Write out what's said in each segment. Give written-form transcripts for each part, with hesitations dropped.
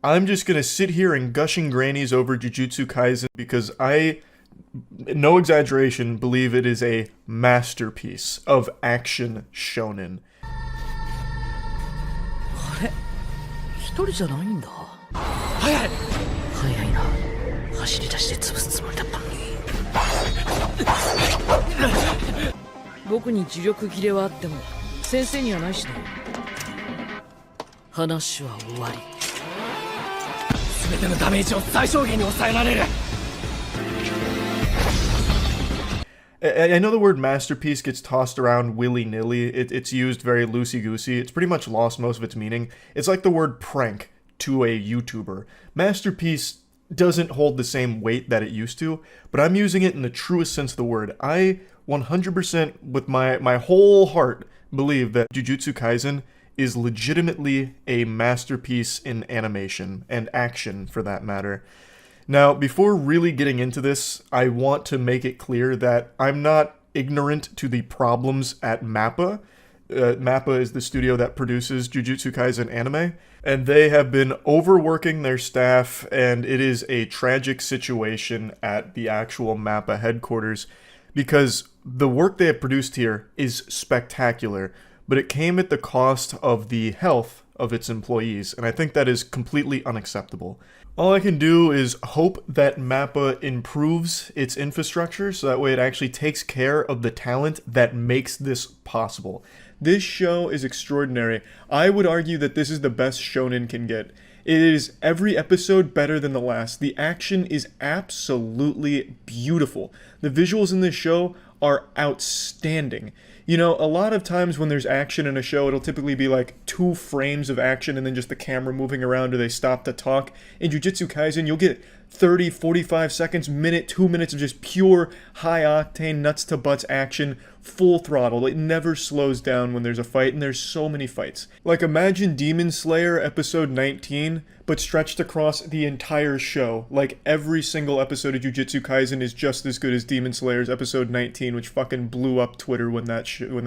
I'm just gonna sit here and gushing grannies over Jujutsu Kaisen because I, no exaggeration, believe it is a masterpiece of action shonen. あれ一人じゃないんだ。早い早いな。走り出して潰すつもりだったのに。僕に呪力切れはあっても先生にはないしね。話は終わり。全てのダメージを最小限に抑えられる。I know the word masterpiece gets tossed around willy-nilly. It's used very loosey-goosey. It's pretty much lost most of its meaning. It's like the word prank to a YouTuber. Masterpiece doesn't hold the same weight that it used to, but I'm using it in the truest sense of the word. I 100% with my whole heart believe that Jujutsu Kaisen is legitimately a masterpiece in animation, and action for that matter. Now, before really getting into this, I want to make it clear that I'm not ignorant to the problems at MAPPA. MAPPA is the studio that produces Jujutsu Kaisen anime, and they have been overworking their staff, and it is a tragic situation at the actual MAPPA headquarters, because the work they have produced here is spectacular, but it came at the cost of the health of its employees, and I think that is completely unacceptable. All I can do is hope that MAPPA improves its infrastructure so that way it actually takes care of the talent that makes this possible. This show is extraordinary. I would argue that this is the best shonen can get. It is every episode better than the last. The action is absolutely beautiful. The visuals in this show are outstanding. You know, a lot of times when there's action in a show, it'll typically be like 2 frames of action and then just the camera moving around or they stop to talk. In Jujutsu Kaisen, you'll get 30, 45 seconds, minute, 2 minutes of just pure high-octane, nuts-to-butts action, full throttle. It never slows down when there's a fight, and there's so many fights. Like, imagine Demon Slayer episode 19, but stretched across the entire show. Like, every single episode of Jujutsu Kaisen is just as good as Demon Slayer's episode 19, which fucking blew up Twitter when that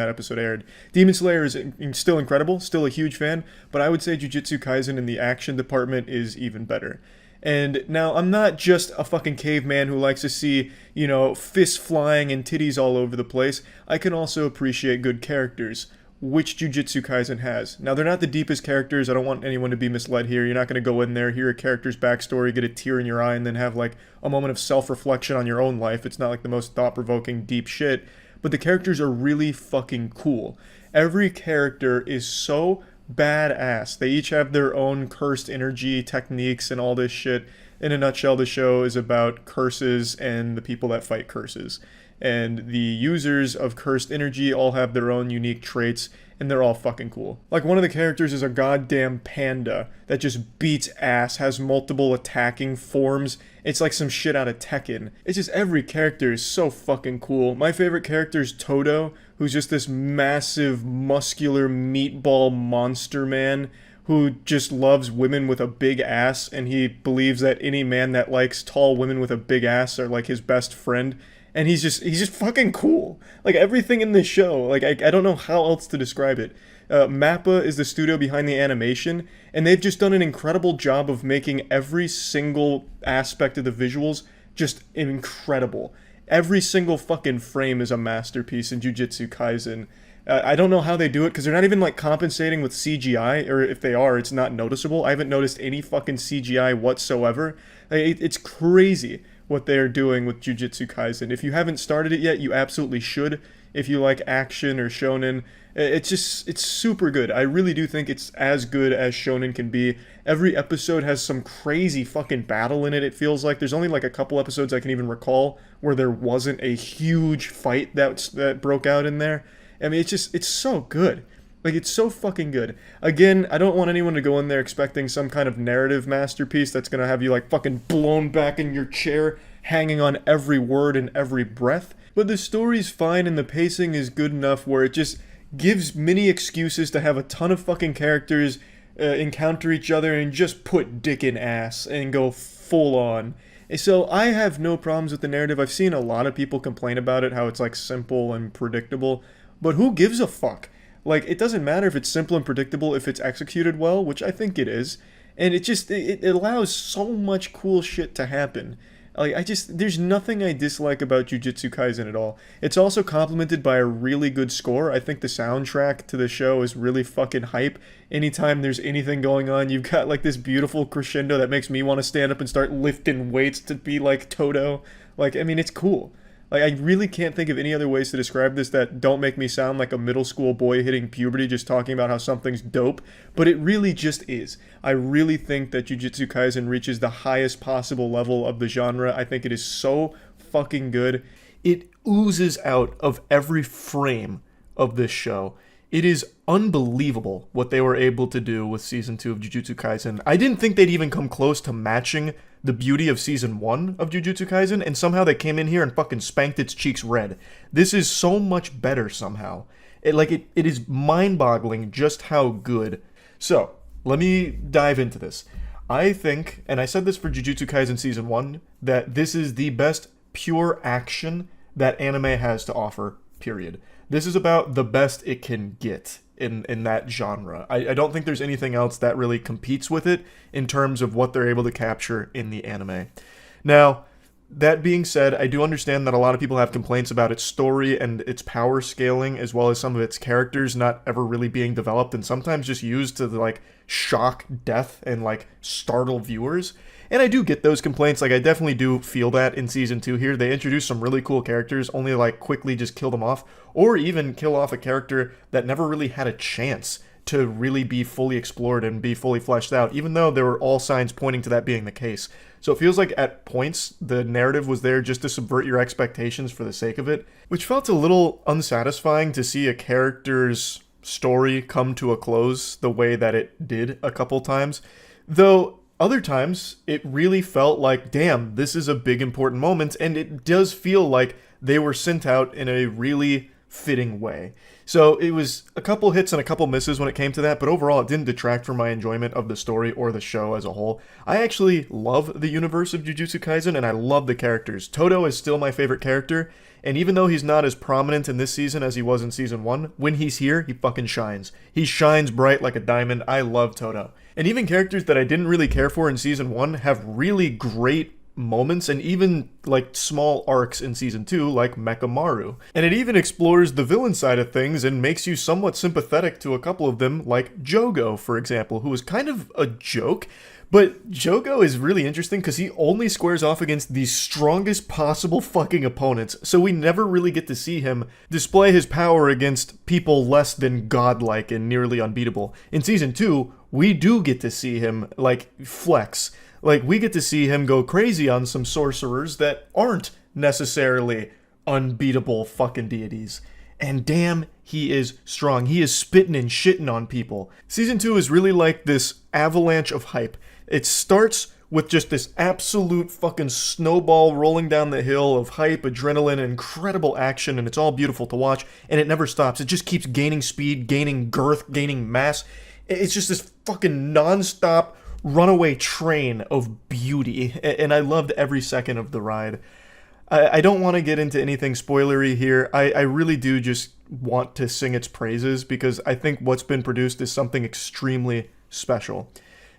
episode aired. Demon Slayer is still incredible, still a huge fan, but I would say Jujutsu Kaisen in the action department is even better. And now, I'm not just a fucking caveman who likes to see, you know, fists flying and titties all over the place. I can also appreciate good characters, which Jujutsu Kaisen has. Now, they're not the deepest characters. I don't want anyone to be misled here. You're not going to go in there, hear a character's backstory, get a tear in your eye, and then have, like, a moment of self-reflection on your own life. It's not, like, the most thought-provoking, deep shit. But the characters are really fucking cool. Every character is so badass. They each have their own cursed energy techniques and all this shit. In a nutshell, the show is about curses and the people that fight curses. And the users of cursed energy all have their own unique traits, and they're all fucking cool. Like, one of the characters is a goddamn panda that just beats ass, has multiple attacking forms. It's like some shit out of Tekken. It's just every character is so fucking cool. My favorite character is Todo, who's just this massive, muscular meatball monster man who just loves women with a big ass, and he believes that any man that likes tall women with a big ass are like his best friend. And he's just fucking cool. Like, everything in this show, like, I don't know how else to describe it. MAPPA is the studio behind the animation, and they've just done an incredible job of making every single aspect of the visuals just incredible. Every single fucking frame is a masterpiece in Jujutsu Kaisen. I don't know how they do it, because they're not even, like, compensating with CGI, or if they are, it's not noticeable. I haven't noticed any fucking CGI whatsoever. It's crazy what they're doing with Jujutsu Kaisen. If you haven't started it yet, you absolutely should. If you like action or shonen, it's super good. I really do think it's as good as shonen can be. Every episode has some crazy fucking battle in it, it feels like. There's only like a couple episodes I can even recall where there wasn't a huge fight that broke out in there. I mean, it's so good. Like, it's so fucking good. Again, I don't want anyone to go in there expecting some kind of narrative masterpiece that's gonna have you, like, fucking blown back in your chair, hanging on every word and every breath. But the story's fine and the pacing is good enough where it just gives many excuses to have a ton of fucking characters encounter each other and just put dick in ass and go full on. So I have no problems with the narrative. I've seen a lot of people complain about it, how it's, like, simple and predictable. But who gives a fuck? Like, it doesn't matter if it's simple and predictable if it's executed well, which I think it is. And it allows so much cool shit to happen. Like, there's nothing I dislike about Jujutsu Kaisen at all. It's also complemented by a really good score. I think the soundtrack to the show is really fucking hype. Anytime there's anything going on, you've got like this beautiful crescendo that makes me want to stand up and start lifting weights to be like Toto. Like, I mean, it's cool. Like, I really can't think of any other ways to describe this that don't make me sound like a middle school boy hitting puberty just talking about how something's dope, but it really just is. I really think that Jujutsu Kaisen reaches the highest possible level of the genre. I think it is so fucking good. It oozes out of every frame of this show. It is unbelievable what they were able to do with Season 2 of Jujutsu Kaisen. I didn't think they'd even come close to matching the beauty of Season 1 of Jujutsu Kaisen, and somehow they came in here and fucking spanked its cheeks red. This is so much better somehow. It is mind-boggling just how good. So, let me dive into this. I think, and I said this for Jujutsu Kaisen Season 1, that this is the best pure action that anime has to offer, period. This is about the best it can get in that genre. I don't think there's anything else that really competes with it in terms of what they're able to capture in the anime. Now, that being said, I do understand that a lot of people have complaints about its story and its power scaling, as well as some of its characters not ever really being developed and sometimes just used to like shock death and like startle viewers. And I do get those complaints. Like, I definitely do feel that in Season 2 here. They introduce some really cool characters, only like quickly just kill them off, or even kill off a character that never really had a chance to really be fully explored and be fully fleshed out, even though there were all signs pointing to that being the case. So it feels like at points the narrative was there just to subvert your expectations for the sake of it, which felt a little unsatisfying to see a character's story come to a close the way that it did a couple times. Though other times, it really felt like, damn, this is a big important moment, and it does feel like they were sent out in a really fitting way. So it was a couple hits and a couple misses when it came to that, but overall it didn't detract from my enjoyment of the story or the show as a whole. I actually love the universe of Jujutsu Kaisen, and I love the characters. Toto is still my favorite character, and even though he's not as prominent in this season as he was in Season 1, when he's here, he fucking shines. He shines bright like a diamond. I love Toto. And even characters that I didn't really care for in Season 1 have really great moments and even like small arcs in Season 2, like Mechamaru. And it even explores the villain side of things and makes you somewhat sympathetic to a couple of them, like Jogo, for example, who was kind of a joke. But Jogo is really interesting because he only squares off against the strongest possible fucking opponents, so we never really get to see him display his power against people less than godlike and nearly unbeatable. In Season 2, we do get to see him, like, flex. Like, we get to see him go crazy on some sorcerers that aren't necessarily unbeatable fucking deities. And damn, he is strong. He is spitting and shitting on people. Season 2 is really like this avalanche of hype. It starts with just this absolute fucking snowball rolling down the hill of hype, adrenaline, incredible action, and it's all beautiful to watch, and it never stops. It just keeps gaining speed, gaining girth, gaining mass. It's just this fucking non-stop runaway train of beauty, and I loved every second of the ride. I don't want to get into anything spoilery here. I really do just want to sing its praises because I think what's been produced is something extremely special.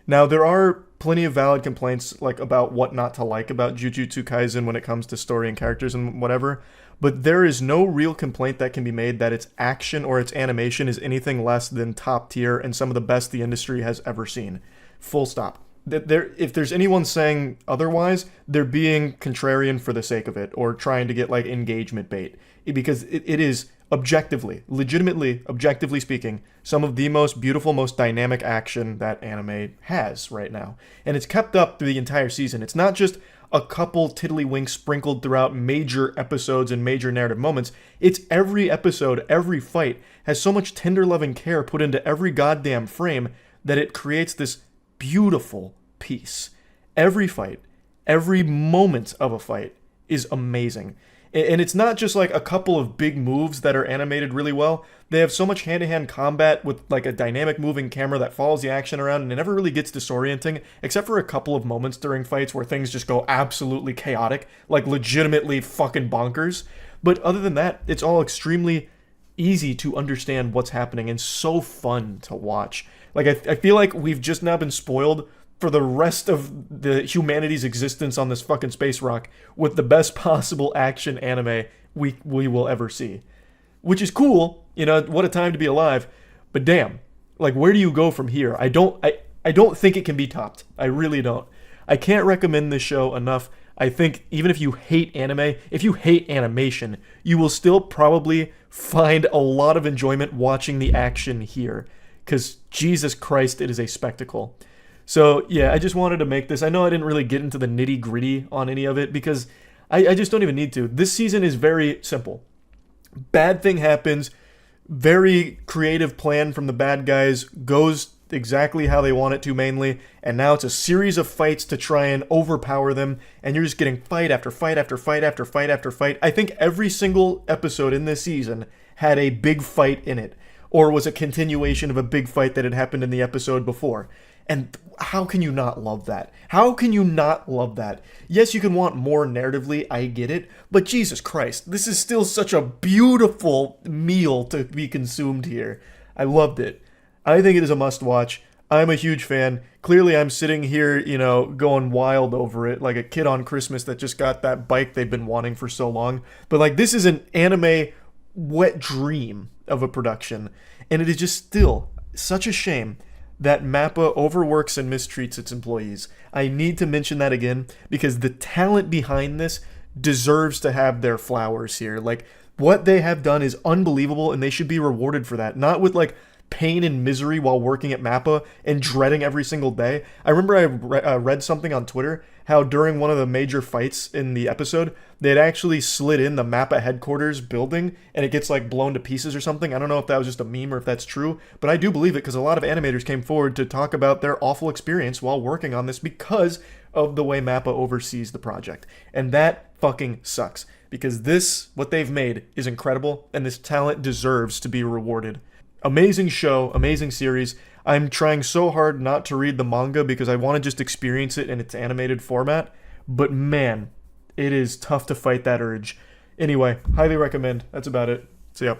Now, there are plenty of valid complaints like about what not to like about Jujutsu Kaisen when it comes to story and characters and whatever, but there is no real complaint that can be made that its action or its animation is anything less than top tier and some of the best the industry has ever seen. Full stop. If there's anyone saying otherwise, they're being contrarian for the sake of it or trying to get like engagement bait, because it is objectively, legitimately, objectively speaking, some of the most beautiful, most dynamic action that anime has right now. And it's kept up through the entire season. It's not just a couple tiddlywinks sprinkled throughout major episodes and major narrative moments. It's every episode, every fight has so much tender loving care put into every goddamn frame that it creates this beautiful piece. Every fight, every moment of a fight is amazing. And it's not just like a couple of big moves that are animated really well. They have so much hand-to-hand combat with like a dynamic moving camera that follows the action around, and it never really gets disorienting, except for a couple of moments during fights where things just go absolutely chaotic, like legitimately fucking bonkers. But other than that, it's all extremely easy to understand what's happening and so fun to watch. Like, I feel like we've just now been spoiled for the rest of the humanity's existence on this fucking space rock with the best possible action anime we will ever see. Which is cool, you know, what a time to be alive, but damn, like where do you go from here? I don't think it can be topped. I really don't. I can't recommend this show enough. I think even if you hate anime, if you hate animation, you will still probably find a lot of enjoyment watching the action here. Because Jesus Christ, it is a spectacle. So yeah, I just wanted to make this. I know I didn't really get into the nitty gritty on any of it because I just don't even need to. This season is very simple. Bad thing happens, very creative plan from the bad guys, goes exactly how they want it to mainly, and now it's a series of fights to try and overpower them, and you're just getting fight after fight after fight after fight after fight. I think every single episode in this season had a big fight in it, or was a continuation of a big fight that had happened in the episode before. And how can you not love that? How can you not love that? Yes, you can want more narratively, I get it, but Jesus Christ, this is still such a beautiful meal to be consumed here. I loved it. I think it is a must-watch. I'm a huge fan. Clearly, I'm sitting here, you know, going wild over it, like a kid on Christmas that just got that bike they've been wanting for so long. But, like, this is an anime wet dream of a production, and it is just still such a shame that MAPPA overworks and mistreats its employees. I need to mention that again because the talent behind this deserves to have their flowers here. Like, what they have done is unbelievable, and they should be rewarded for that. Not with, like, pain and misery while working at MAPPA and dreading every single day. I remember I read something on Twitter how during one of the major fights in the episode, they'd actually slid in the MAPPA headquarters building and it gets like blown to pieces or something. I don't know if that was just a meme or if that's true, but I do believe it because a lot of animators came forward to talk about their awful experience while working on this because of the way MAPPA oversees the project. And that fucking sucks because this, what they've made, is incredible and this talent deserves to be rewarded. Amazing show, amazing series. I'm trying so hard not to read the manga because I want to just experience it in its animated format. But man, it is tough to fight that urge. Anyway, highly recommend. That's about it. See ya.